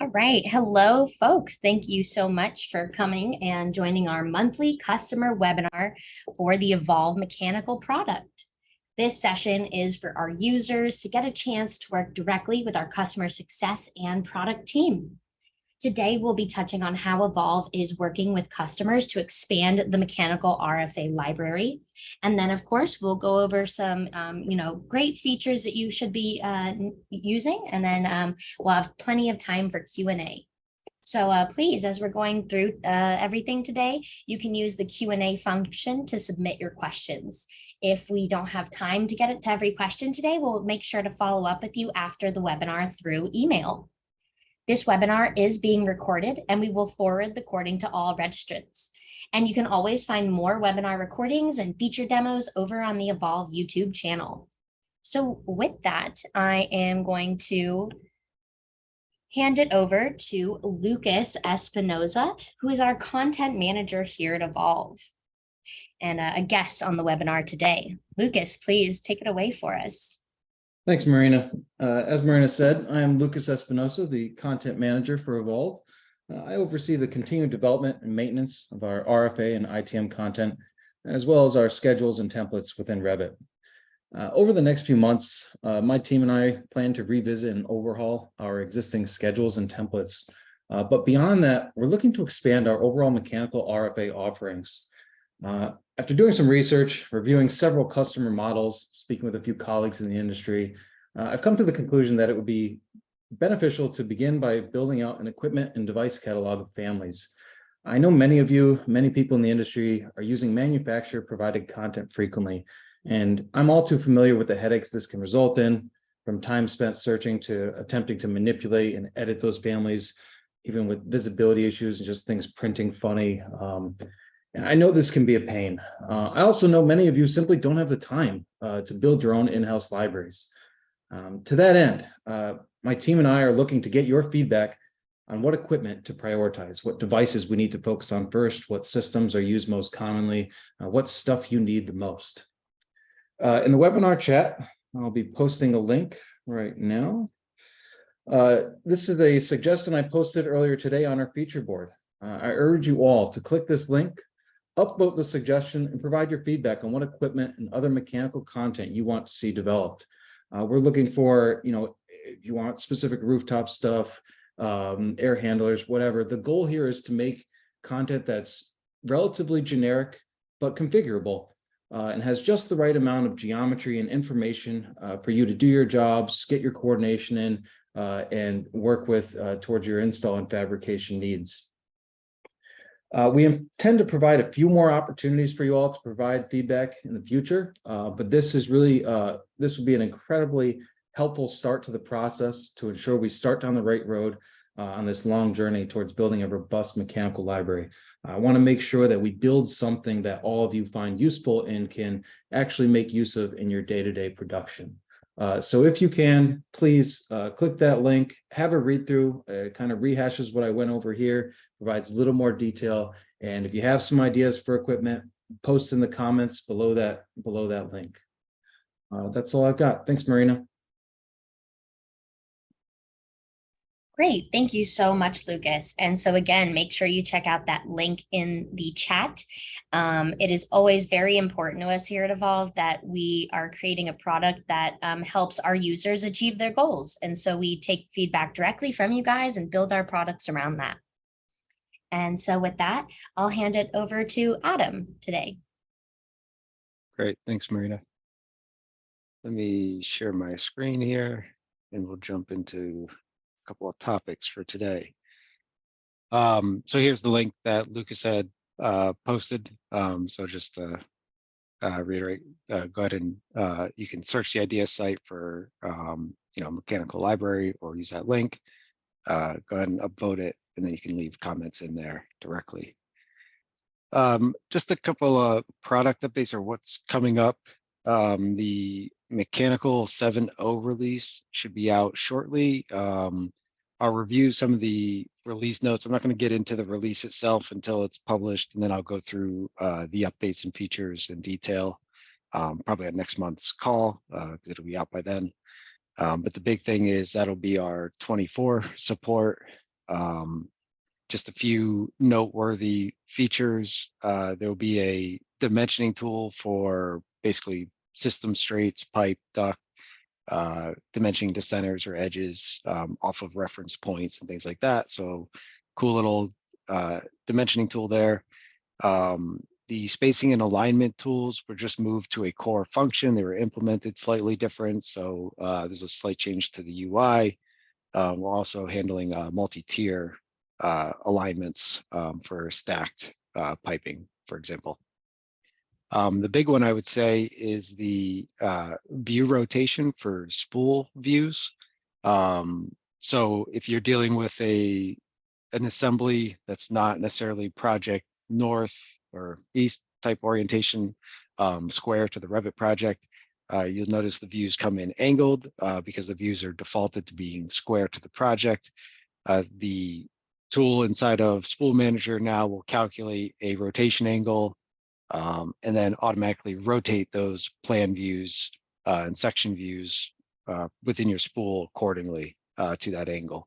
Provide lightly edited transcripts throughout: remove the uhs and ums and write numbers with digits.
All right. Hello, folks. Thank you so much for coming and joining our monthly customer webinar for the Evolve mechanical product. This session is for our users to get a chance to work directly with our customer success and product team. Today, we'll be touching on how Evolve is working with customers to expand the mechanical RFA library. And then, of course, we'll go over some, great features that you should be using. And then we'll have plenty of time for Q&A. So please, as we're going through everything today, you can use the Q&A function to submit your questions. If we don't have time to get it to every question today, we'll make sure to follow up with you after the webinar through email. This webinar is being recorded and we will forward the recording to all registrants. And you can always find more webinar recordings and feature demos over on the Evolve YouTube channel. So with that, I am going to hand it over to Lucas Espinoza, who is our content manager here at Evolve and a guest on the webinar today. Lucas, please take it away for us. Thanks, Marina. As Marina said, I am Lucas Espinosa, the content manager for Evolve. I oversee the continued development and maintenance of our RFA and ITM content, as well as our schedules and templates within Revit. Over the next few months, my team and I plan to revisit and overhaul our existing schedules and templates. But beyond that, we're looking to expand our overall mechanical RFA offerings. After doing some research, reviewing several customer models, speaking with a few colleagues in the industry, I've come to the conclusion that it would be beneficial to begin by building out an equipment and device catalog of families. I know many people in the industry are using manufacturer-provided content frequently, and I'm all too familiar with the headaches this can result in, from time spent searching to attempting to manipulate and edit those families, even with visibility issues and just things printing funny. I know this can be a pain. I also know many of you simply don't have the time to build your own in-house libraries. To that end, my team and I are looking to get your feedback on what equipment to prioritize, what devices we need to focus on first, what systems are used most commonly, what stuff you need the most. In the webinar chat, I'll be posting a link right now. This is a suggestion I posted earlier today on our feature board. I urge you all to click this link, upvote the suggestion, and provide your feedback on what equipment and other mechanical content you want to see developed. We're looking for, if you want specific rooftop stuff, air handlers, whatever. The goal here is to make content that's relatively generic, but configurable, and has just the right amount of geometry and information for you to do your jobs, get your coordination in, and work with towards your install and fabrication needs. We intend to provide a few more opportunities for you all to provide feedback in the future, but this is really, this will be an incredibly helpful start to the process to ensure we start down the right road on this long journey towards building a robust mechanical library. I want to make sure that we build something that all of you find useful and can actually make use of in your day-to-day production. So if you can, please click that link, have a read through, kind of rehashes what I went over here, provides a little more detail. And if you have some ideas for equipment, post in the comments below that link. That's all I've got. Thanks, Marina. Great. Thank you so much, Lucas. And so again, make sure you check out that link in the chat. It is always very important to us here at Evolve that we are creating a product that helps our users achieve their goals. And so we take feedback directly from you guys and build our products around that. And so with that, I'll hand it over to Adam today. Great. Thanks, Marina. Let me share my screen here and we'll jump into couple of topics for today. So here's the link that Lucas had posted. So just to reiterate, go ahead and you can search the IDEA site for mechanical library or use that link. Go ahead and upvote it, and then you can leave comments in there directly. Just a couple of product updates or what's coming up. The Mechanical 7.0 release should be out shortly. I'll review some of the release notes. I'm not going to get into the release itself until it's published, and then I'll go through the updates and features in detail, probably at next month's call, because it'll be out by then. But the big thing is that'll be our 24 support. Just a few noteworthy features. There will be a dimensioning tool for basically system straights, pipe, duct, dimensioning to centers or edges off of reference points and things like that. So cool little dimensioning tool there. The spacing and alignment tools were just moved to a core function. They were implemented slightly different. So there's a slight change to the UI. We're also handling multi-tier alignments for stacked piping, for example. The big one I would say is the view rotation for spool views. So if you're dealing with an assembly that's not necessarily project north or east type orientation, square to the Revit project, you'll notice the views come in angled because the views are defaulted to being square to the project. The tool inside of Spool Manager now will calculate a rotation angle and then automatically rotate those plan views and section views within your spool accordingly to that angle.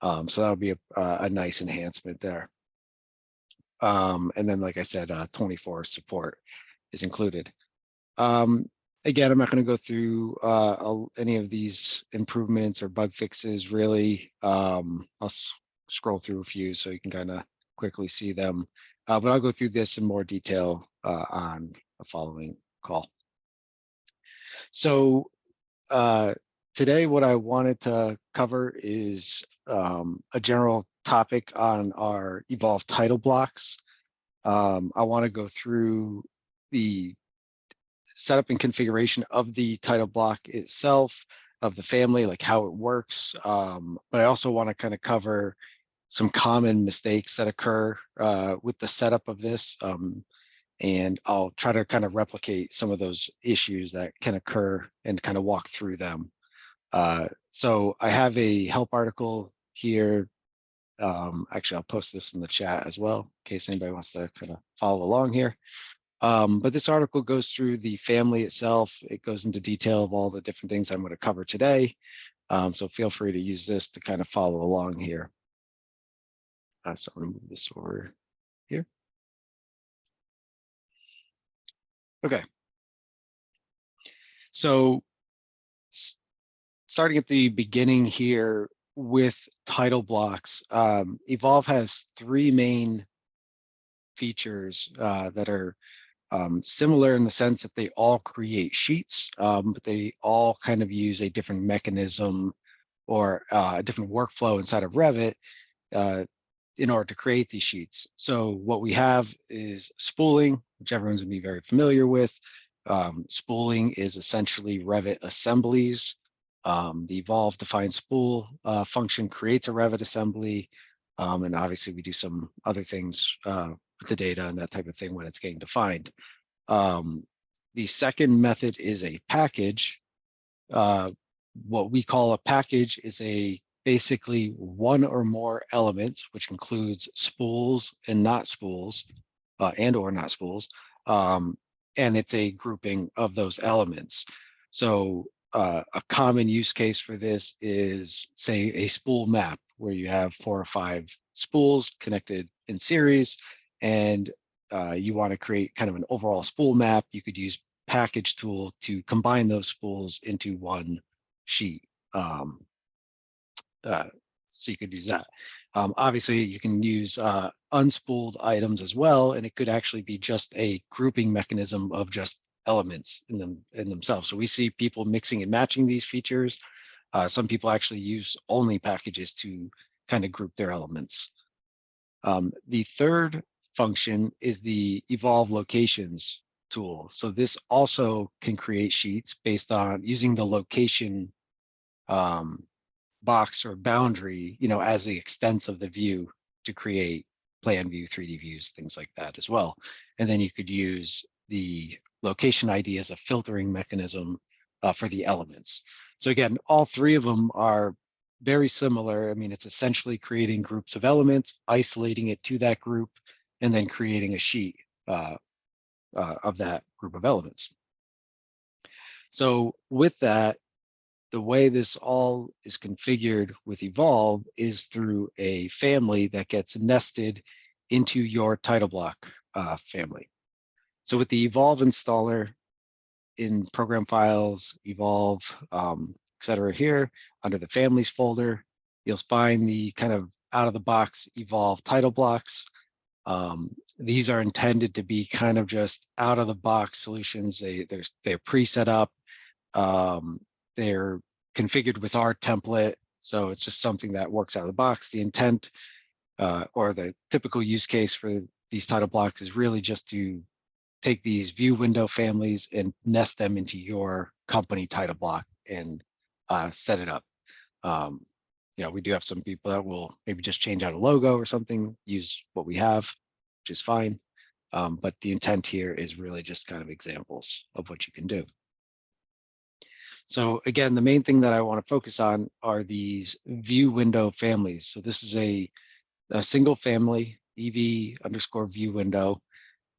So that'll be a nice enhancement there. And then, like I said, 24 support is included. Again, I'm not going to go through any of these improvements or bug fixes really. I'll scroll through a few so you can kind of quickly see them. But I'll go through this in more detail on a following call. So today, what I wanted to cover is a general topic on our Evolve title blocks. I want to go through the setup and configuration of the title block itself, of the family, like how it works. But I also want to kind of cover some common mistakes that occur with the setup of this. And I'll try to kind of replicate some of those issues that can occur and kind of walk through them. So I have a help article here. Actually, I'll post this in the chat as well, in case anybody wants to kind of follow along here. But this article goes through the family itself. It goes into detail of all the different things I'm going to cover today. So feel free to use this to kind of follow along here. So I'm going to move this over here. Okay. So starting at the beginning here with title blocks, Evolve has three main features that are similar in the sense that they all create sheets, but they all kind of use a different mechanism or a different workflow inside of Revit in order to create these sheets. So what we have is spooling, which everyone's gonna be very familiar with. Spooling is essentially Revit assemblies. The Evolve define spool function creates a Revit assembly. And obviously we do some other things with the data and that type of thing when it's getting defined. The second method is a package. What we call a package is basically one or more elements, which includes spools and not spools, and or not spools. And it's a grouping of those elements. So a common use case for this is, say, a spool map where you have 4 or 5 spools connected in series, and you want to create kind of an overall spool map. You could use package tool to combine those spools into one sheet. So you could use that. Obviously, you can use unspooled items as well, and it could actually be just a grouping mechanism of just elements in themselves. So we see people mixing and matching these features. Some people actually use only packages to kind of group their elements. The third function is the Evolve Locations tool. So this also can create sheets based on using the location box or boundary, as the extents of the view to create plan view, 3D views, things like that as well. And then you could use the location ID as a filtering mechanism for the elements. So again, all three of them are very similar. I mean, it's essentially creating groups of elements, isolating it to that group, and then creating a sheet of that group of elements. So with that, the way this all is configured with Evolve is through a family that gets nested into your title block family. So with the Evolve installer in program files, Evolve, etc. here under the families folder, you'll find the kind of out of the box Evolve title blocks. These are intended to be kind of just out of the box solutions. They're pre-set up. They're configured with our template. So it's just something that works out of the box. The intent or the typical use case for these title blocks is really just to take these view window families and nest them into your company title block and set it up. We do have some people that will maybe just change out a logo or something, use what we have, which is fine. But the intent here is really just kind of examples of what you can do. So again, the main thing that I want to focus on are these view window families. So this is a single family EV_view window.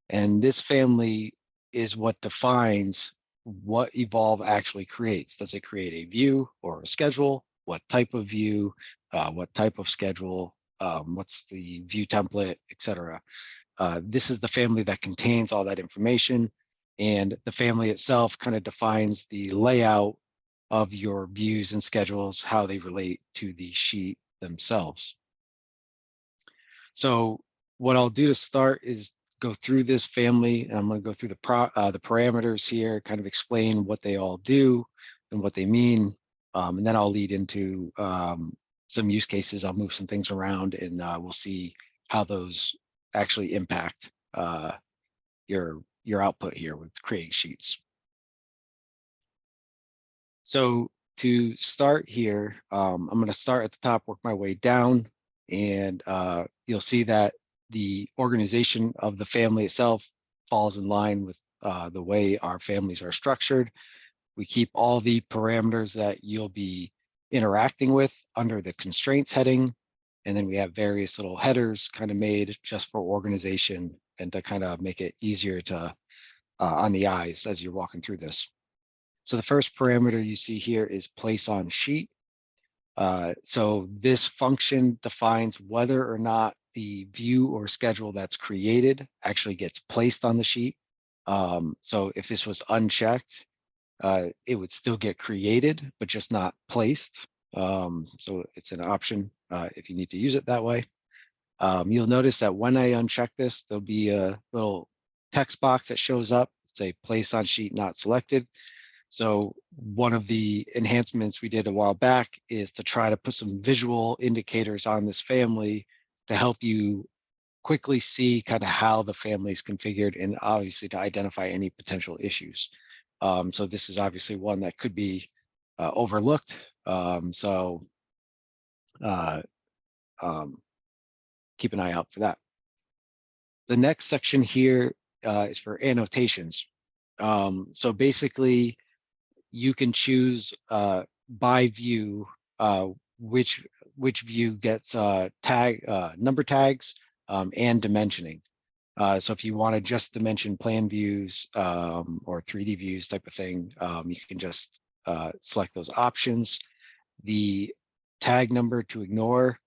And this family is what defines what Evolve actually creates. Does it create a view or a schedule? What type of view? What type of schedule? What's the view template, etc. This is the family that contains all that information, and the family itself kind of defines the layout of your views and schedules, how they relate to the sheet themselves. So what I'll do to start is go through this family, and I'm going to go through the parameters here, kind of explain what they all do and what they mean, and then I'll lead into some use cases. I'll move some things around, and we'll see how those actually impact your output here with creating sheets. So to start here, I'm going to start at the top, work my way down, and you'll see that the organization of the family itself falls in line with the way our families are structured. We keep all the parameters that you'll be interacting with under the constraints heading. And then we have various little headers kind of made just for organization and to kind of make it easier to on the eyes as you're walking through this. So the first parameter you see here is place on sheet. So this function defines whether or not the view or schedule that's created actually gets placed on the sheet. So if this was unchecked, it would still get created, but just not placed. So it's an option if you need to use it that way. You'll notice that when I uncheck this, there'll be a little text box that shows up, say place on sheet not selected. So one of the enhancements we did a while back is to try to put some visual indicators on this family to help you quickly see kind of how the family is configured and obviously to identify any potential issues. So this is obviously one that could be overlooked. Keep an eye out for that. The next section here is for annotations. So basically, you can choose by view which view gets number tags and dimensioning. So if you want to just dimension plan views or 3D views type of thing, you can just select those options. The tag number to ignore,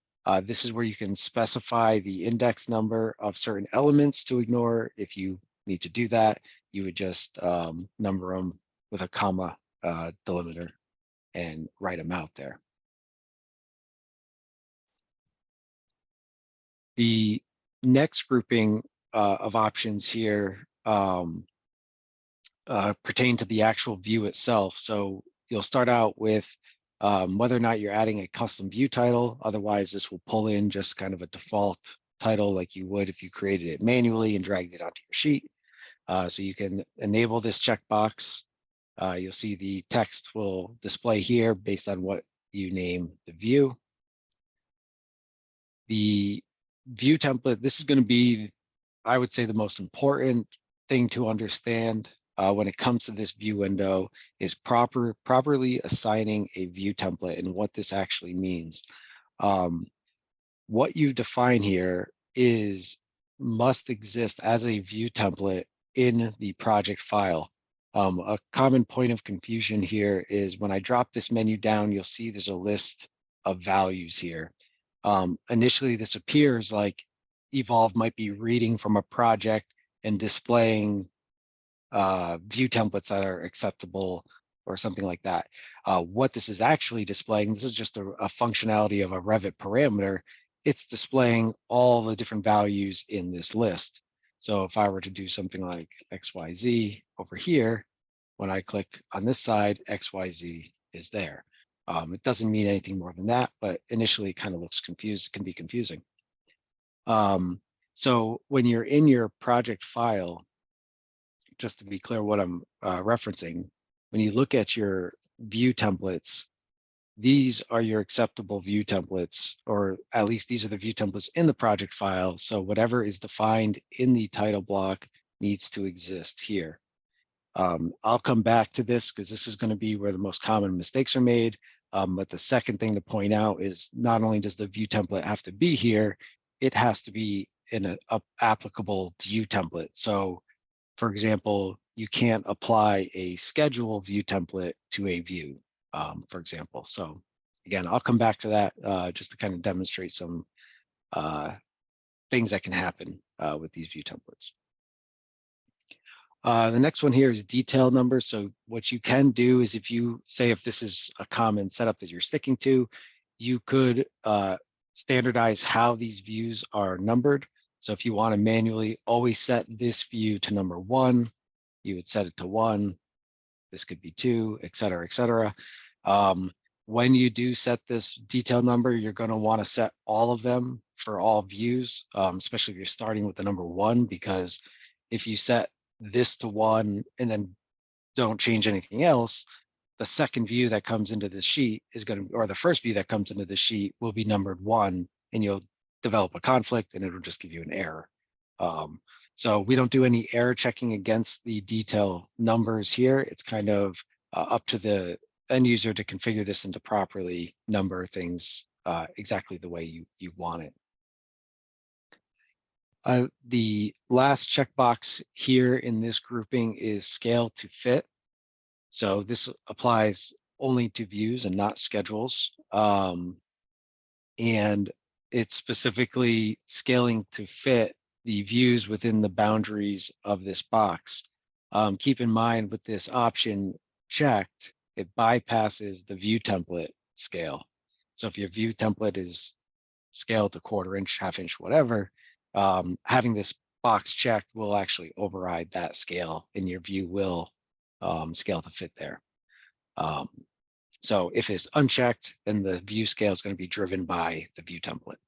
this is where you can specify the index number of certain elements to ignore. If you need to do that, you would just number them with a comma delimiter and write them out there. The next grouping of options here pertain to the actual view itself. So you'll start out with whether or not you're adding a custom view title. Otherwise, this will pull in just kind of a default title like you would if you created it manually and dragged it onto your sheet. So you can enable this checkbox. You'll see the text will display here based on what you name the view. The view template, this is going to be, I would say, the most important thing to understand when it comes to this view window is properly assigning a view template and what this actually means. What you define here must exist as a view template in the project file. A common point of confusion here is when I drop this menu down, you'll see there's a list of values here. Initially, this appears like Evolve might be reading from a project and displaying view templates that are acceptable or something like that. What this is actually displaying, this is just a functionality of a Revit parameter. It's displaying all the different values in this list. So if I were to do something like XYZ over here, when I click on this side, XYZ is there. It doesn't mean anything more than that, but initially it kind of looks confused. It can be confusing. So when you're in your project file, just to be clear what I'm referencing, when you look at your view templates, these are your acceptable view templates, or at least these are the view templates in the project file. So whatever is defined in the title block needs to exist here. I'll come back to this because this is going to be where the most common mistakes are made. But the second thing to point out is not only does the view template have to be here, it has to be in an applicable view template. So for example, you can't apply a schedule view template to a view, for example. So again, I'll come back to that just to kind of demonstrate some things that can happen with these view templates. The next one here is detail number. So what you can do is if you say if this is a common setup that you're sticking to, you could standardize how these views are numbered. So if you want to manually always set this view to number 1, you would set it to 1. This could be 2, et cetera, et cetera. When you do set this detail number, you're going to want to set all of them for all views, especially if you're starting with the number 1, because if you set this to 1 and then don't change anything else, the second view that comes into this sheet is going to, or the first view that comes into the sheet will be numbered 1, and you'll develop a conflict and it'll just give you an error. So we don't do any error checking against the detail numbers here. It's kind of up to the end user to configure this and to properly number things exactly the way you want it. The last checkbox here in this grouping is scale to fit. So this applies only to views and not schedules. And it's specifically scaling to fit the views within the boundaries of this box. Keep in mind with this option checked, it bypasses the view template scale. So if your view template is scaled to 1/4 inch, 1/2 inch, whatever, having this box checked will actually override that scale and your view will scale to fit there. So if it's unchecked, then the view scale is going to be driven by the view template.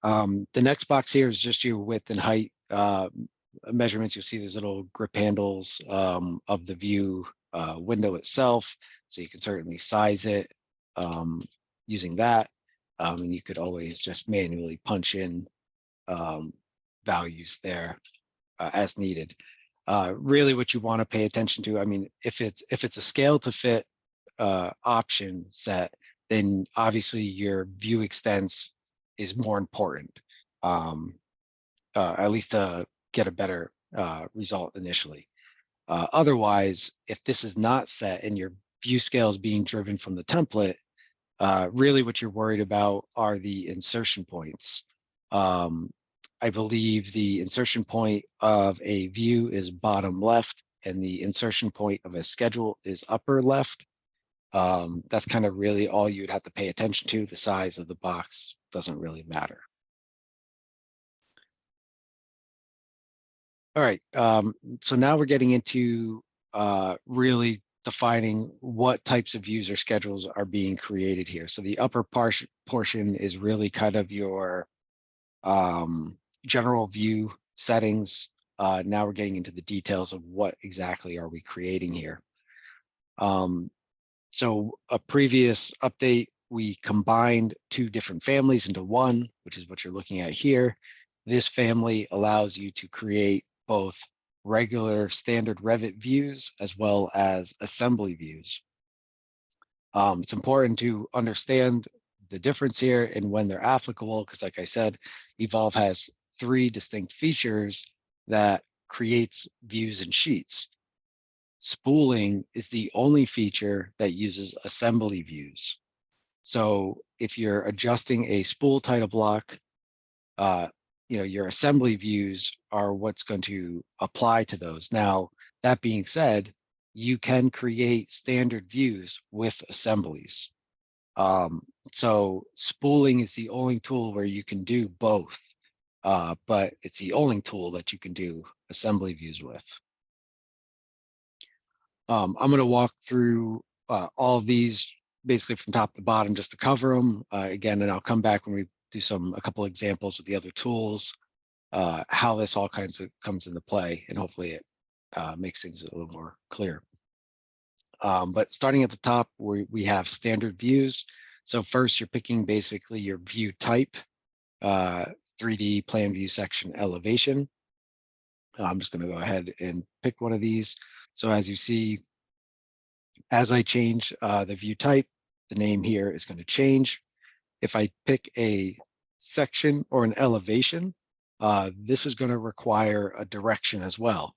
The next box here is just your width and height measurements. You'll see these little grip handles of the view window itself. So you can certainly size it using that. And you could always just manually punch in values there as needed. Really what you want to pay attention to, I mean, if it's a scale to fit option set, then obviously your view extents is more important, at least to get a better result initially. Otherwise, if this is not set and your view scale is being driven from the template, really what you're worried about are the insertion points. I believe the insertion point of a view is bottom left and the insertion point of a schedule is upper left. That's kind of really all you'd have to pay attention to. The size of the box doesn't really matter. All right, so now we're getting into really defining what types of views or schedules are being created here. So the upper portion is really kind of your general view settings. Now we're getting into the details of what exactly are we creating here. So a previous update, we combined 2 different families into one, which is what you're looking at here. This family allows you to create both regular standard Revit views as well as assembly views. It's important to understand the difference here and when they're applicable, because like I said, Evolve has 3 distinct features that creates views and sheets. Spooling is the only feature that uses assembly views. So if you're adjusting a spool title block, your assembly views are what's going to apply to those. Now, that being said, you can create standard views with assemblies. So spooling is the only tool where you can do both, but it's the only tool that you can do assembly views with. I'm going to walk through all of these basically from top to bottom just to cover them again, and I'll come back when we do a couple examples with the other tools, how this all comes into play, and hopefully it makes things a little more clear. But starting at the top, we have standard views. So first, you're picking basically your view type, 3D plan view section elevation. I'm just going to go ahead and pick one of these. So as you see, as I change the view type, the name here is going to change. If I pick a section or an elevation, this is going to require a direction as well.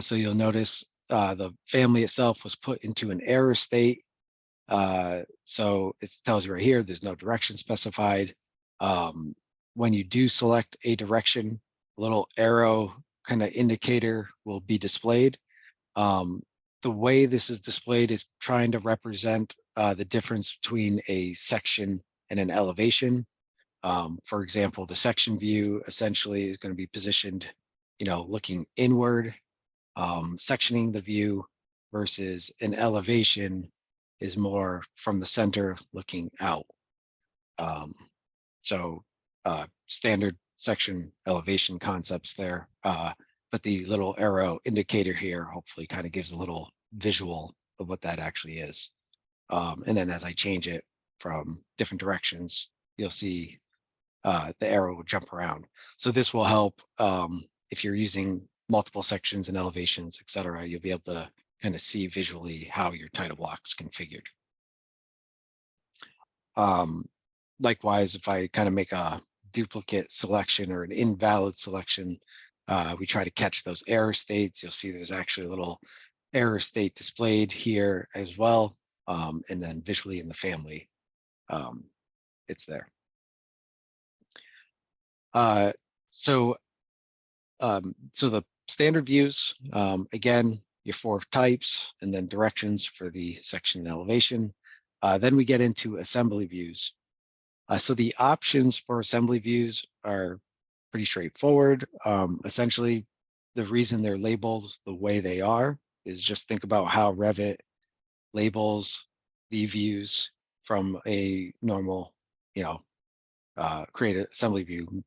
So you'll notice the family itself was put into an error state. So it tells you right here, there's no direction specified. When you do select a direction, a little arrow kind of indicator will be displayed. The way this is displayed is trying to represent the difference between a section and an elevation. For example, the section view essentially is going to be positioned, looking inward, sectioning the view, versus an elevation is more from the center looking out. So standard section elevation concepts there, but the little arrow indicator here hopefully kind of gives a little visual of what that actually is. And then as I change it from different directions, you'll see the arrow will jump around. So this will help if you're using multiple sections and elevations, et cetera, you'll be able to kind of see visually how your title block's configured. Likewise, if I kind of make a duplicate selection or an invalid selection, we try to catch those error states. You'll see there's actually a little error state displayed here as well. And then visually in the family, it's there. So the standard views, again, your 4 types and then directions for the section and elevation. Then we get into assembly views. So the options for assembly views are pretty straightforward. Essentially, the reason they're labeled the way they are is just think about how Revit labels the views from a normal, create an assembly view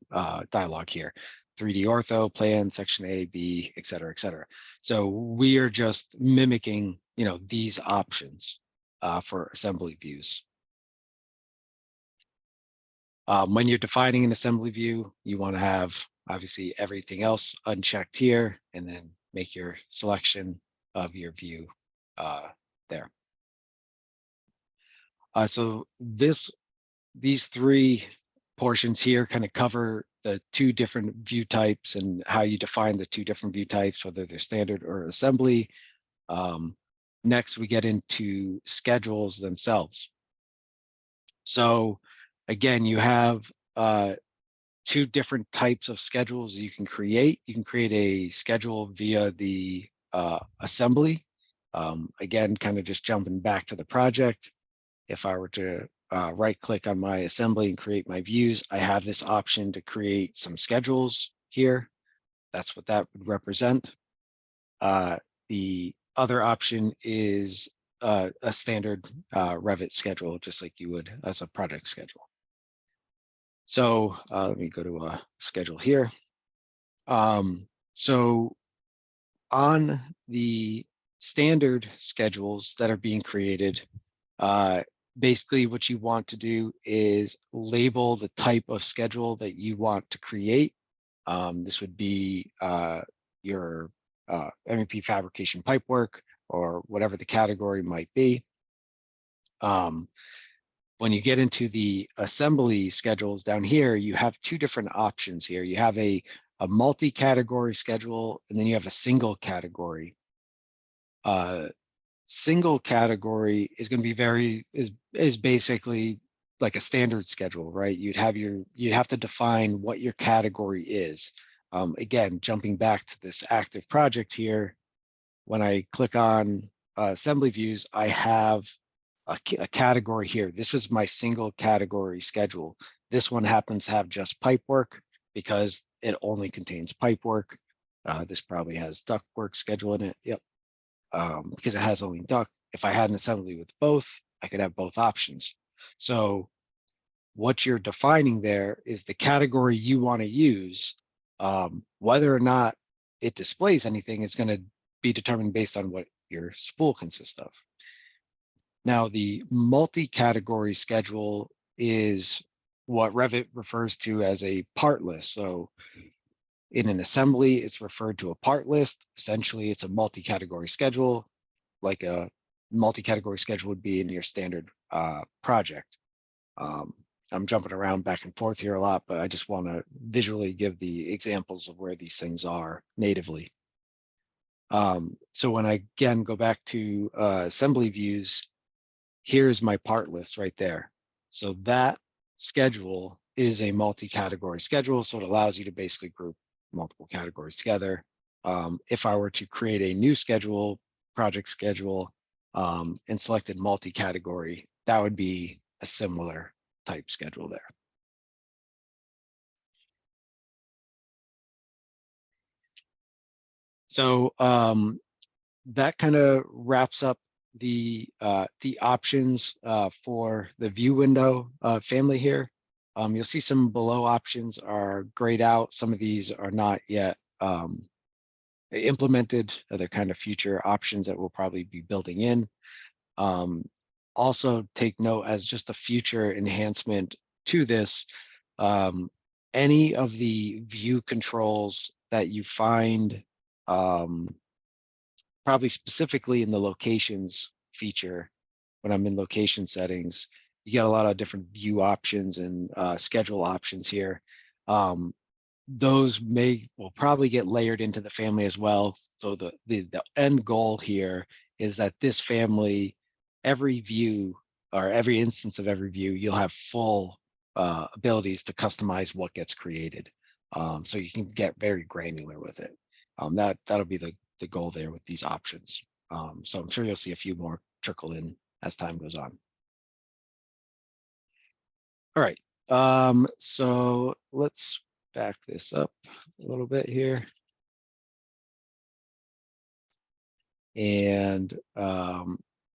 dialog here. 3D ortho, plan, section A, B, et cetera, et cetera. So we are just mimicking, these options for assembly views. When you're defining an assembly view, you want to have obviously everything else unchecked here, and then make your selection of your view there. So these 3 portions here kind of cover the 2 different view types and how you define the 2 different view types, whether they're standard or assembly. Next, we get into schedules themselves. So again, you have 2 different types of schedules you can create. You can create a schedule via the assembly. Again, kind of just jumping back to the project. If I were to right click on my assembly and create my views, I have this option to create some schedules here. That's what that would represent. The other option is a standard Revit schedule, just like you would as a project schedule. So let me go to a schedule here. So on the standard schedules that are being created, basically what you want to do is label the type of schedule that you want to create. This would be your MEP fabrication pipework or whatever the category might be. When you get into the assembly schedules down here, you have 2 different options here. You have a a multi-category schedule, and then you have a single category. Single category is going to be is basically like a standard schedule, right? You'd have to define what your category is. Again, jumping back to this active project here, when I click on assembly views, I have a category here. This was my single category schedule. This one happens to have just pipe work because it only contains pipe work. This probably has duct work schedule in it. Yep. Because it has only duct. If I had an assembly with both, I could have both options. So what you're defining there is the category you want to use. Whether or not it displays anything is going to be determined based on what your spool consists of. Now, the multi-category schedule is what Revit refers to as a part list. So in an assembly, it's referred to a part list. Essentially, it's a multi-category schedule, like a multi-category schedule would be in your standard project. I'm jumping around back and forth here a lot, but I just want to visually give the examples of where these things are natively. So when I again go back to assembly views, here's my part list right there. So that schedule is a multi-category schedule. So it allows you to basically group multiple categories together. If I were to create a new schedule, project schedule, and selected multi-category, that would be a similar type schedule there. So that kind of wraps up the options for the view window family here. You'll see some below options are grayed out. Some of these are not yet implemented. They're kind of future options that we'll probably be building in. Also take note as just a future enhancement to this, any of the view controls that you find probably specifically in the locations feature, when I'm in location settings, you get a lot of different view options and schedule options here. Those will probably get layered into the family as well. So the end goal here is that this family, every view or every instance of every view, you'll have full abilities to customize what gets created. So you can get very granular with it. That'll be the goal there with these options. So I'm sure you'll see a few more trickle in as time goes on. All right, so let's back this up a little bit here. And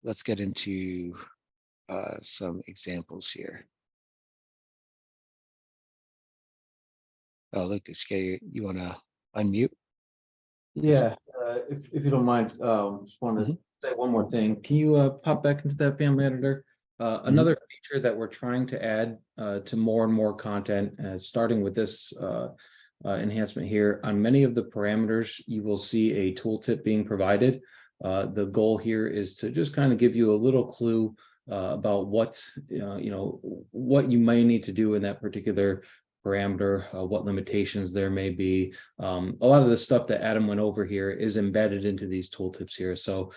let's get into some examples here. Oh, Lucas, you want to unmute? Yeah, if you don't mind, just wanted to say one more thing. Can you pop back into that family editor? Another feature that we're trying to add to more and more content, starting with this enhancement here, on many of the parameters, you will see a tooltip being provided. The goal here is to just kind of give you a little clue about what what you may need to do in that particular parameter, what limitations there may be. A lot of the stuff that Adam went over here is embedded into these tooltips here. So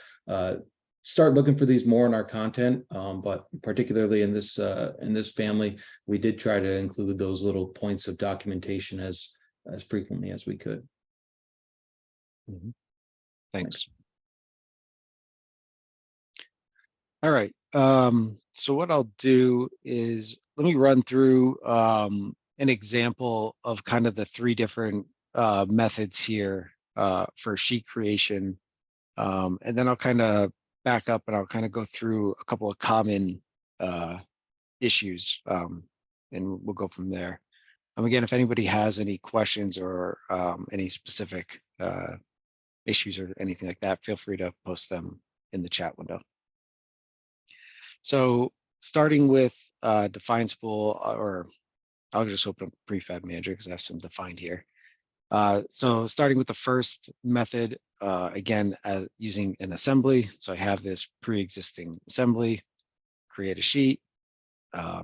start looking for these more in our content, but particularly in this family, we did try to include those little points of documentation as frequently as we could. Thanks. All right. So what I'll do is let me run through an example of kind of the three different methods here for sheet creation. And then I'll kind of back up and I'll kind of go through a couple of common issues and we'll go from there. Again, if anybody has any questions or any specific issues or anything like that, feel free to post them in the chat window. So starting with define spool, or I'll just open up Prefab Manager because I have some defined here. So starting with the first method, again, using an assembly. So I have this pre-existing assembly, create a sheet.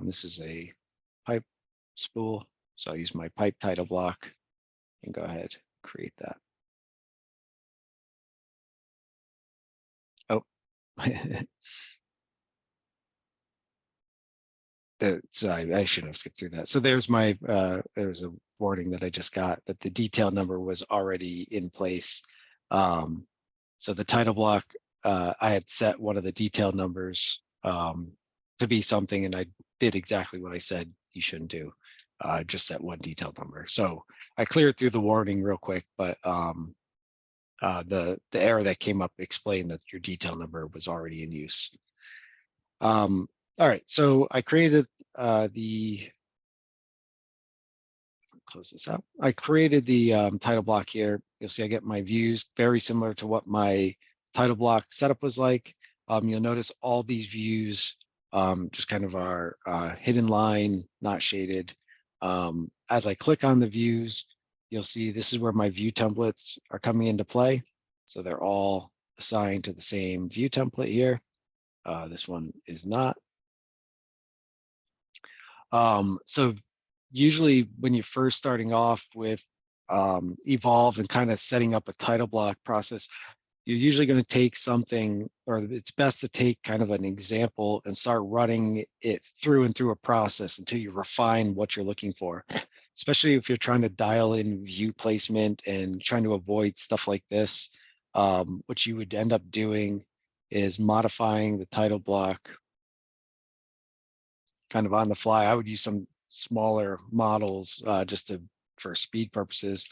This is a pipe spool. So I use my pipe title block. and go ahead, create that. Oh. So I shouldn't have skipped through that. So there's my, there's a warning that I just got that the detail number was already in place. So the title block, I had set one of the detail numbers to be something, and I did exactly what I said you shouldn't do. Just set one detail number. So I cleared through the warning real quick, but the error that came up explained that your detail number was already in use. All right, so I created close this out. I created the title block here. You'll see I get my views very similar to what my title block setup was like. You'll notice all these views just kind of are hidden line, not shaded. As I click on the views, you'll see this is where my view templates are coming into play. So they're all assigned to the same view template here. This one is not. So usually when you're first starting off with Evolve and kind of setting up a title block process, you're usually going to take something, or it's best to take kind of an example and start running it through and through a process until you refine what you're looking for, especially if you're trying to dial in view placement and trying to avoid stuff like this. What you would end up doing is modifying the title block kind of on the fly. I would use some smaller models just for speed purposes,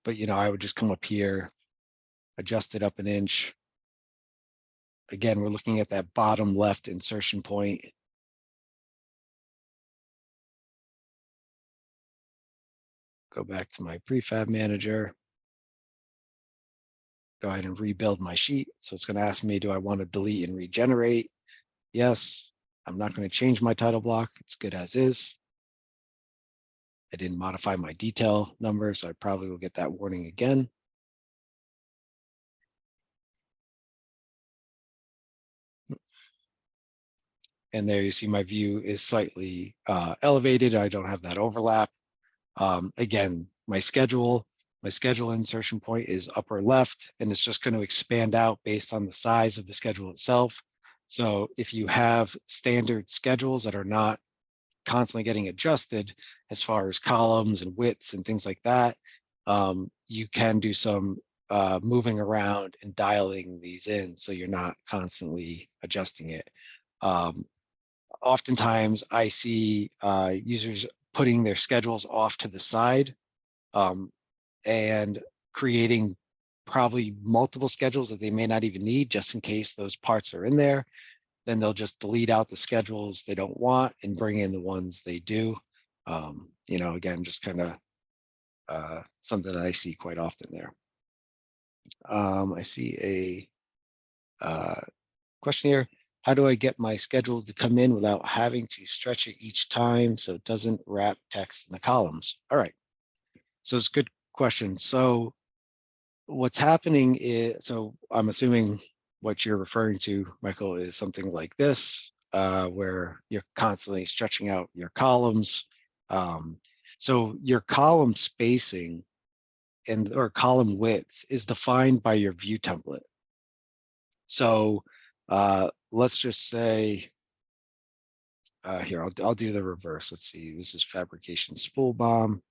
but I would just come up here, adjust it up an inch. Again, we're looking at that bottom left insertion point. Go back to my prefab manager. Go ahead and rebuild my sheet. So it's going to ask me, do I want to delete and regenerate? Yes. I'm not going to change my title block. It's good as is. I didn't modify my detail number, so I probably will get that warning again. And there you see my view is slightly elevated. I don't have that overlap. Again, my schedule insertion point is upper left, and it's just going to expand out based on the size of the schedule itself. So if you have standard schedules that are not constantly getting adjusted as far as columns and widths and things like that, you can do some moving around and dialing these in so you're not constantly adjusting it. Oftentimes I see users putting their schedules off to the side and creating probably multiple schedules that they may not even need just in case those parts are in there. Then they'll just delete out the schedules they don't want and bring in the ones they do. Again, just kind of something that I see quite often there. I see a question here. How do I get my schedule to come in without having to stretch it each time so it doesn't wrap text in the columns? All right. So it's a good question. So what's happening is, so I'm assuming what you're referring to, Michael, is something like this, where you're constantly stretching out your columns. So your column spacing or column widths is defined by your view template. So let's just say, here, I'll do the reverse. Let's see, this is fabrication spool bomb.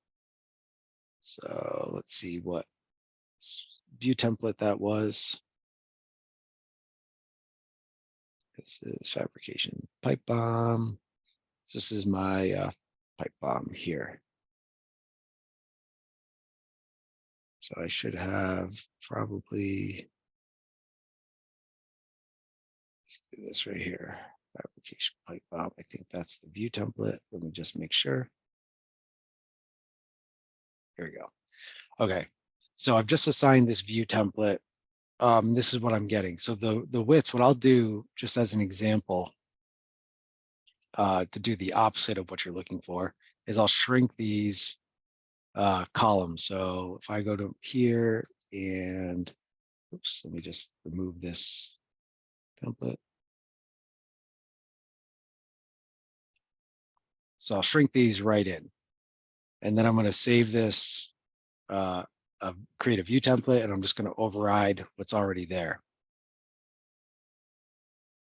So let's see what view template that was. This is fabrication pipe bomb. This is my pipe bomb here. So I should have probably, let's do this right here. Fabrication pipe bomb. I think that's the view template. Let me just make sure. Here we go. Okay. So I've just assigned this view template. This is what I'm getting. So the widths, what I'll do just as an example, to do the opposite of what you're looking for, is I'll shrink these columns. So if I go to here and, oops, let me just remove this template. So I'll shrink these right in. And then I'm going to save this create a view template, and I'm just going to override what's already there.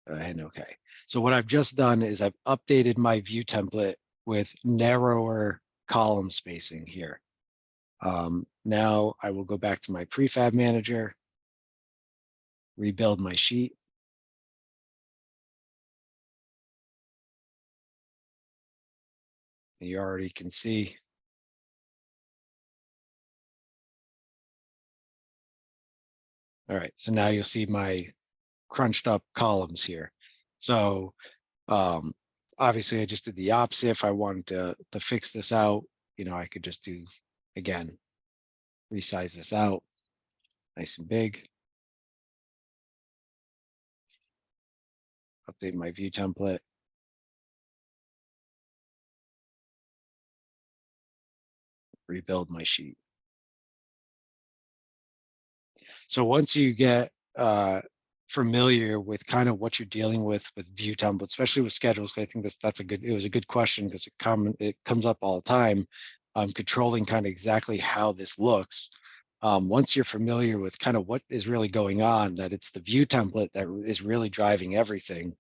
And okay. So what I've just done is I've updated my view template with narrower column spacing here. Now I will go back to my prefab manager, rebuild my sheet. You already can see. All right, so now you'll see my crunched up columns here. So obviously I just did the opposite. If I wanted to fix this out, I could just do, again, resize this out nice and big. Update my view template. Rebuild my sheet. So once you get familiar with kind of what you're dealing with view templates, especially with schedules, I think it was a good question because it comes up all the time. Controlling kind of exactly how this looks. Once you're familiar with kind of what is really going on, that it's the view template that is really driving everything,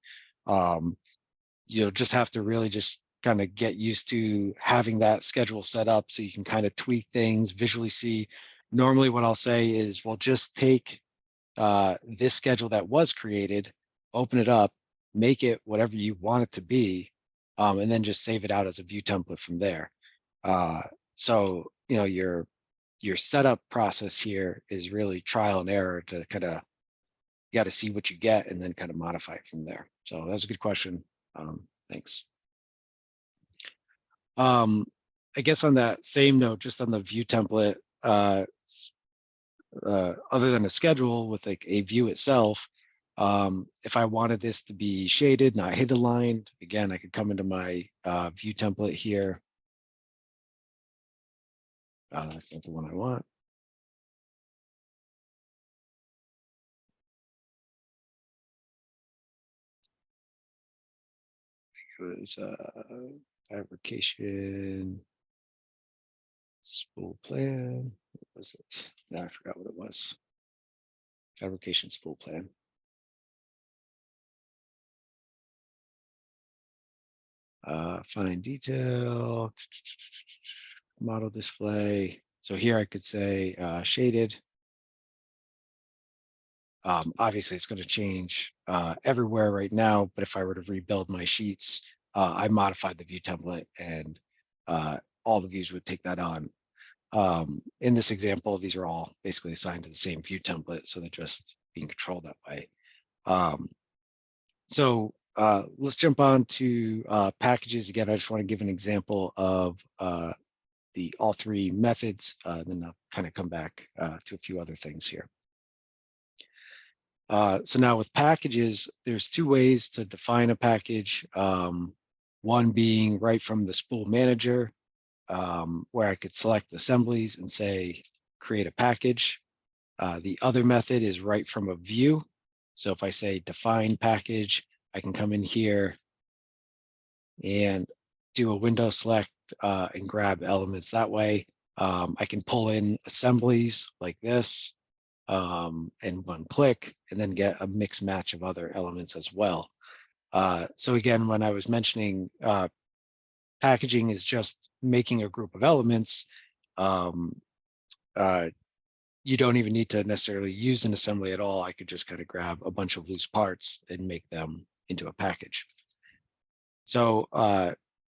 you'll just have to really just kind of get used to having that schedule set up so you can kind of tweak things, visually see. Normally what I'll say is, well, just take this schedule that was created, open it up, make it whatever you want it to be, and then just save it out as a view template from there. So, your setup process here is really trial and error to kind of, you got to see what you get and then kind of modify it from there. So that's a good question. Thanks. I guess on that same note, just on the view template, other than a schedule with like a view itself, if I wanted this to be shaded, not hidden aligned, again, I could come into my view template here. That's not the one I want. It was fabrication spool plan. What was it? No, I forgot what it was. Fabrication spool plan. Fine detail, model display. So here I could say shaded. Obviously, it's going to change everywhere right now, but if I were to rebuild my sheets, I modified the view template and all the views would take that on. In this example, these are all basically assigned to the same view template, so they're just being controlled that way. So let's jump on to packages. Again, I just want to give an example of all three methods, then I'll kind of come back to a few other things here. So now with packages, there's two ways to define a package. One being right from the spool manager, where I could select assemblies and say, create a package. The other method is right from a view. So if I say define package, I can come in here and do a window select and grab elements that way. I can pull in assemblies like this in one click and then get a mix match of other elements as well. So again, when I was mentioning packaging is just making a group of elements, you don't even need to necessarily use an assembly at all. I could just kind of grab a bunch of loose parts and make them into a package. So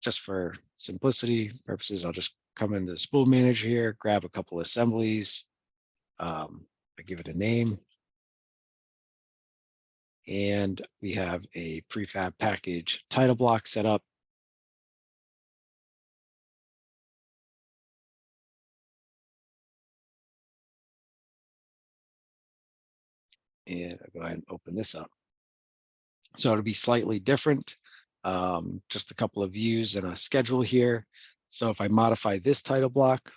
just for simplicity purposes, I'll just come into the spool manager here, grab a couple assemblies. I give it a name. And we have a prefab package title block set up. And I'll go ahead and open this up. So it'll be slightly different. Just a couple of views and a schedule here. So if I modify this title block,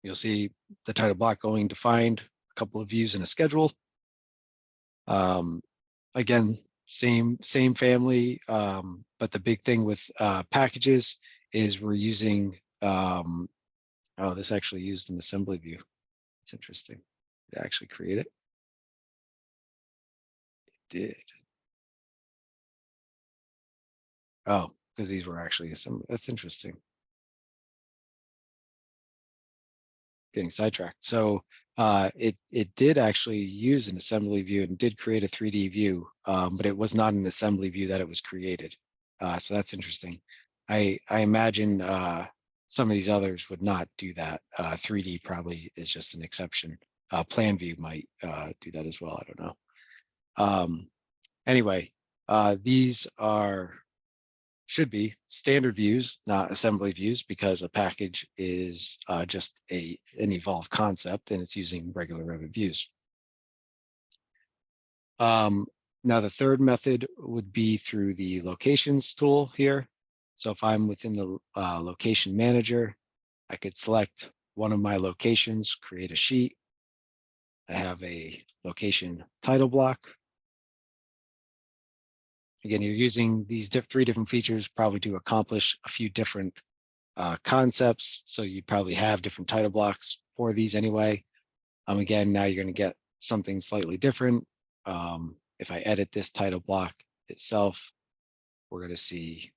you'll see the title block going defined, a couple of views and a schedule. Again, same family, but the big thing with packages is we're using Oh, this actually used an assembly view. It's interesting. Did it actually create it? It did. Oh, because these were actually assembled. That's interesting. Getting sidetracked. So it did actually use an assembly view and did create a 3D view, but it was not an assembly view that it was created. So that's interesting. I imagine some of these others would not do that. 3D probably is just an exception. Plan view might do that as well. I don't know. Anyway, these should be standard views, not assembly views, because a package is just an evolved concept and it's using regular Revit views. Now the third method would be through the locations tool here. So if I'm within the location manager, I could select one of my locations, create a sheet. I have a location title block. Again, you're using these three different features probably to accomplish a few different concepts. So you probably have different title blocks for these anyway. Again, now you're going to get something slightly different. If I edit this title block itself, we're going to see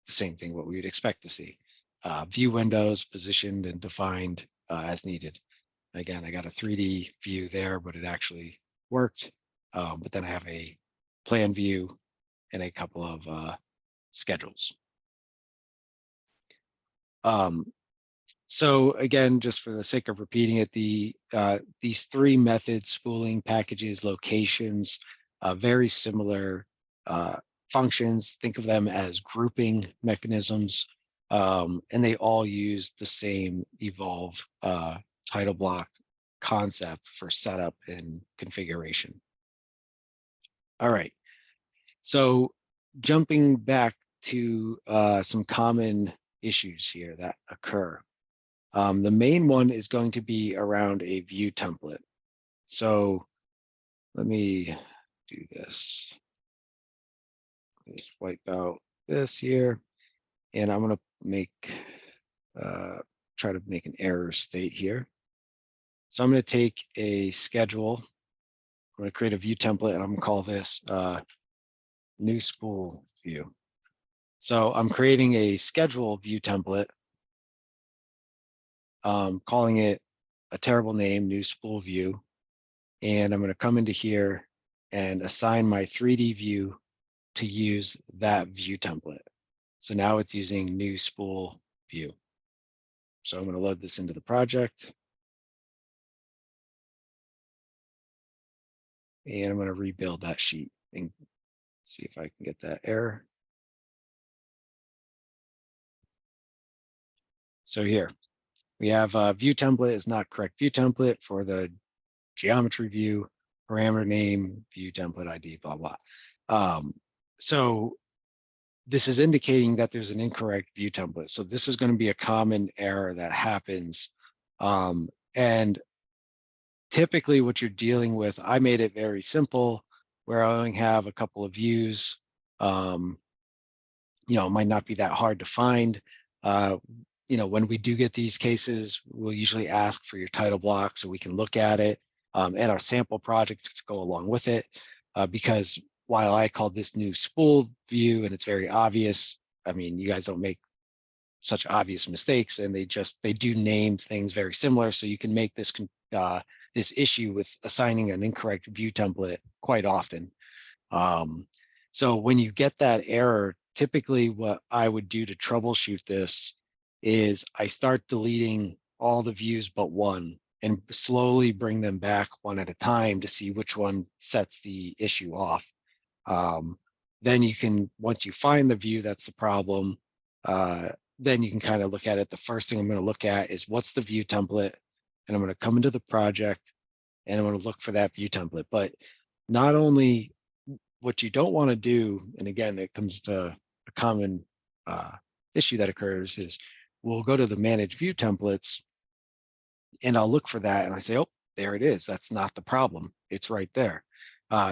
the same thing, what we would expect to see. View windows positioned and defined as needed. Again, I got a 3D view there, but it actually worked. But then I have a plan view and a couple of schedules. So again, just for the sake of repeating it, these three methods, spooling, packages, locations, very similar functions. Think of them as grouping mechanisms, and they all use the same evolve title block concept for setup and configuration. All right, so jumping back to some common issues here that occur. The main one is going to be around a view template. So let me do this. Just wipe out this here, and I'm going to make try to make an error state here. So I'm going to take a schedule. I'm going to create a view template, and I'm going to call this new spool view. So I'm creating a schedule view template, calling it a terrible name, new spool view. And I'm going to come into here and assign my 3D view to use that view template. So now it's using new spool view. So I'm going to load this into the project. And I'm going to rebuild that sheet and see if I can get that error. So here we have view template is not correct view template for the geometry view, parameter name, view template ID, blah, blah. So this is indicating that there's an incorrect view template. So this is going to be a common error that happens. And typically what you're dealing with, I made it very simple where I only have a couple of views. It might not be that hard to find. When we do get these cases, we'll usually ask for your title block so we can look at it and our sample project to go along with it. Because while I called this new spool view and it's very obvious, I mean, you guys don't make such obvious mistakes, and they do name things very similar. So you can make this this issue with assigning an incorrect view template quite often. So when you get that error, typically what I would do to troubleshoot this is I start deleting all the views but one and slowly bring them back one at a time to see which one sets the issue off. Then you can, once you find the view that's the problem, then you can kind of look at it. The first thing I'm going to look at is what's the view template, and I'm going to come into the project and I'm going to look for that view template. But not only what you don't want to do, and again, it comes to a common issue that occurs is we'll go to the manage view templates and I'll look for that and I say, oh, there it is. That's not the problem. It's right there.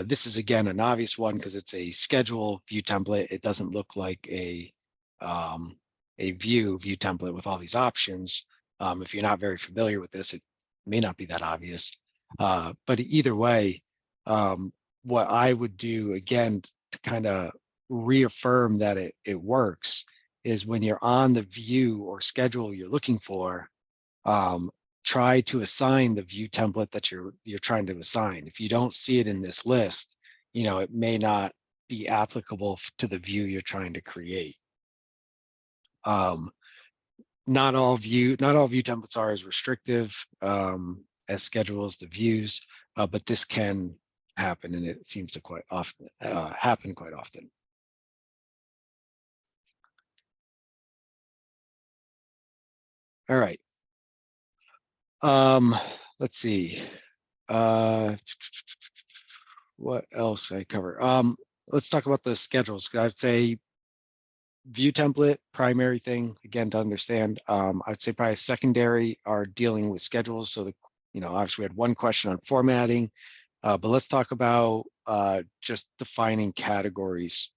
This is again an obvious one because it's a schedule view template. It doesn't look like a a view template with all these options. If you're not very familiar with this, it may not be that obvious. But either way, what I would do again to kind of reaffirm that it works is when you're on the view or schedule you're looking for, try to assign the view template that you're trying to assign. If you don't see it in this list, it may not be applicable to the view you're trying to create. Not all view templates are as restrictive as schedules to views, but this can happen, and it seems to quite often happen quite often. All right. Let's see. What else I cover? Let's talk about the schedules. I'd say view template, primary thing, again, to understand. I'd say probably secondary are dealing with schedules. So obviously we had one question on formatting, but let's talk about just defining categories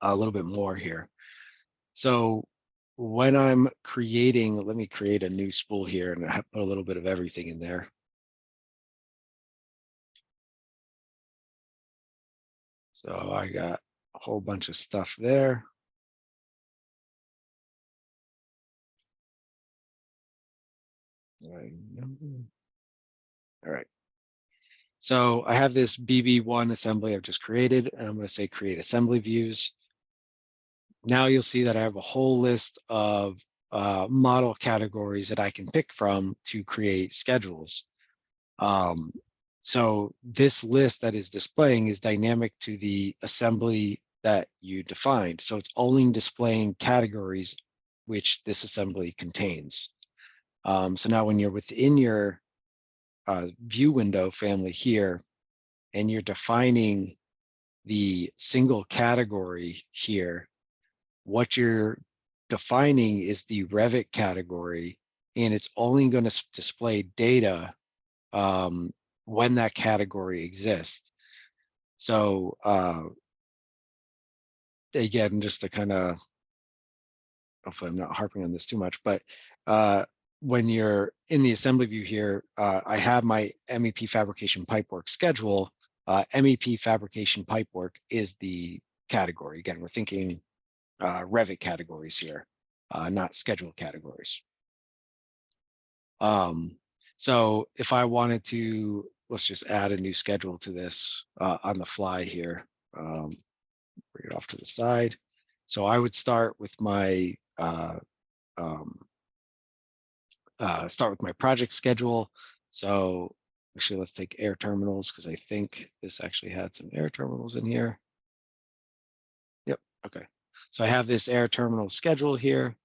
a little bit more here. So when I'm creating, let me create a new spool here and put a little bit of everything in there. So I got a whole bunch of stuff there. All right. So I have this BB1 assembly I've just created, and I'm going to say create assembly views. Now you'll see that I have a whole list of model categories that I can pick from to create schedules. So this list that is displaying is dynamic to the assembly that you defined. So it's only displaying categories which this assembly contains. So now when you're within your view window family here, and you're defining the single category here, what you're defining is the Revit category, and it's only going to display data when that category exists. So again, just to kind of, hopefully I'm not harping on this too much, but when you're in the assembly view here, I have my MEP fabrication pipework schedule. MEP fabrication pipework is the category. Again, we're thinking Revit categories here, not schedule categories. So if I wanted to, let's just add a new schedule to this on the fly here. Bring it off to the side. So I would start with my project schedule. So actually, let's take air terminals because I think this actually had some air terminals in here. Yep. Okay. So I have this air terminal schedule here.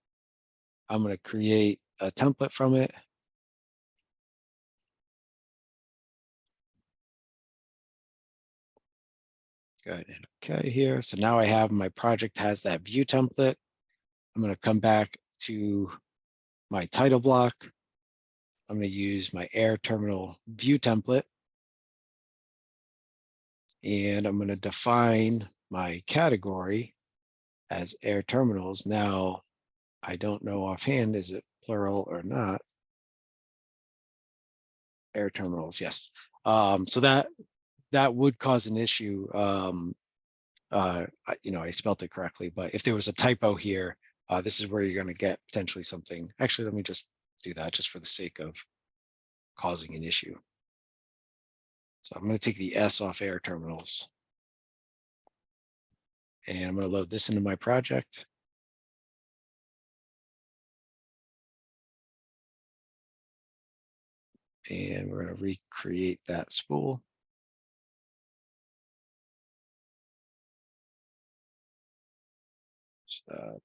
I'm going to create a template from it. Go ahead and okay here. So now I have my project has that view template. I'm going to come back to my title block. I'm going to use my air terminal view template. And I'm going to define my category as air terminals. Now, I don't know offhand, is it plural or not? Air terminals, yes. So that would cause an issue. I spelled it correctly, but if there was a typo here, this is where you're going to get potentially something. Actually, let me just do that just for the sake of causing an issue. So I'm going to take the S off air terminals. And I'm going to load this into my project. And we're going to recreate that spool.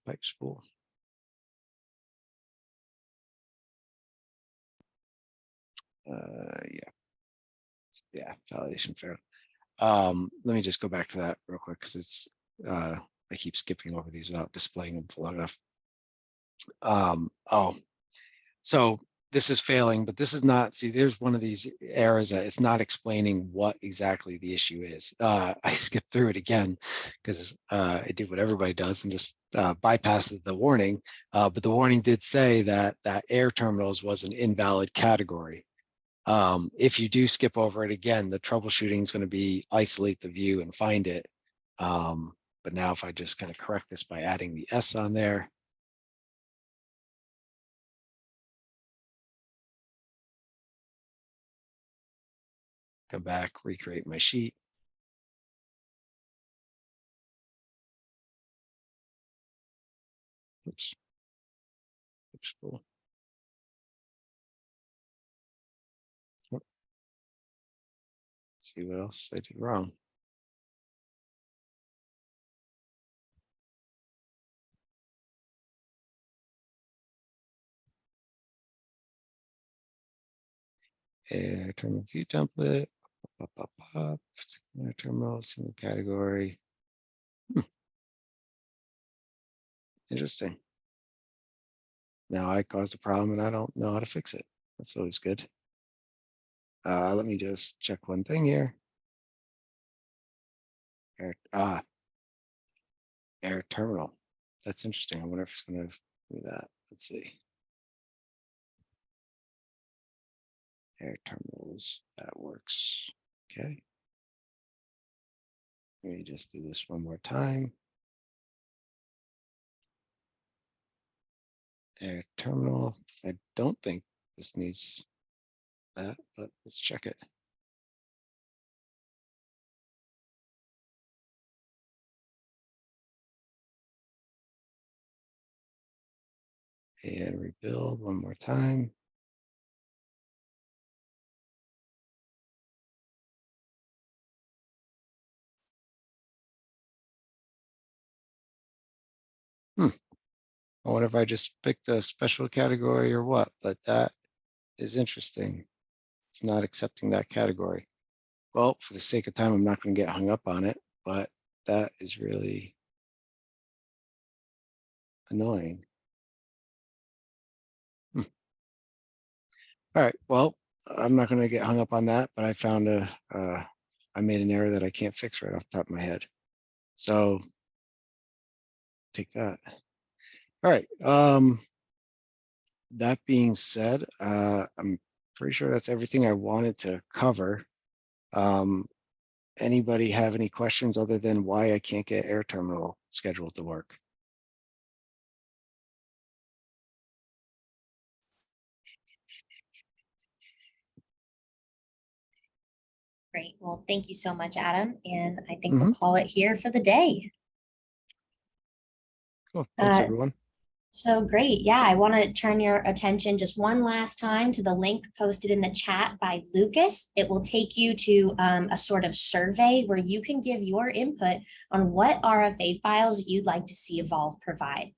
Pipe spool. Yeah, validation failed. Let me just go back to that real quick because it's I keep skipping over these without displaying them long enough. So this is failing, but this is not, see, there's one of these errors that it's not explaining what exactly the issue is. I skipped through it again because I did what everybody does and just bypassed the warning. But the warning did say that air terminals was an invalid category. If you do skip over it again, the troubleshooting is going to be isolate the view and find it. But now if I just kind of correct this by adding the S on there, come back, recreate my sheet. Oops. Oops, cool. See what else I did wrong. Air terminal view template. Air terminal, single category. Interesting. Now I caused a problem and I don't know how to fix it. That's always good. Let me just check one thing here. Air terminal. That's interesting. I wonder if it's going to do that. Let's see. Air terminals, that works. Okay. Let me just do this one more time. Air terminal. I don't think this needs that, but let's check it. And rebuild one more time. I wonder if I just picked a special category or what, but that is interesting. It's not accepting that category. Well, for the sake of time, I'm not going to get hung up on it, but that is really annoying. All right, well, I'm not going to get hung up on that, but I found I made an error that I can't fix right off the top of my head. So take that. All right. That being said, I'm pretty sure that's everything I wanted to cover. Anybody have any questions other than why I can't get air terminal scheduled to work? Great. Well, thank you so much, Adam. And I think Mhm. we'll call it here for the day. Cool. Thanks, Uh, everyone. So great. Yeah, I want to turn your attention just one last time to the link posted in the chat by Lucas. It will take you to a sort of survey where you can give your input on what RFA files you'd like to see Evolve provide.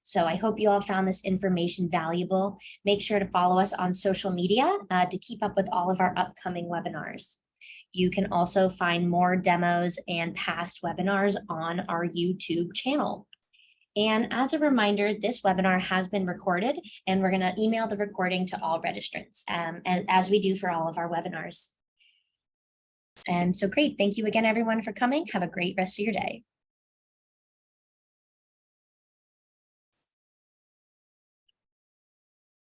So I hope you all found this information valuable. Make sure to follow us on social media to keep up with all of our upcoming webinars. You can also find more demos and past webinars on our YouTube channel. And as a reminder, this webinar has been recorded and we're going to email the recording to all registrants, and as we do for all of our webinars. And so great. Thank you again, everyone, for coming. Have a great rest of your day.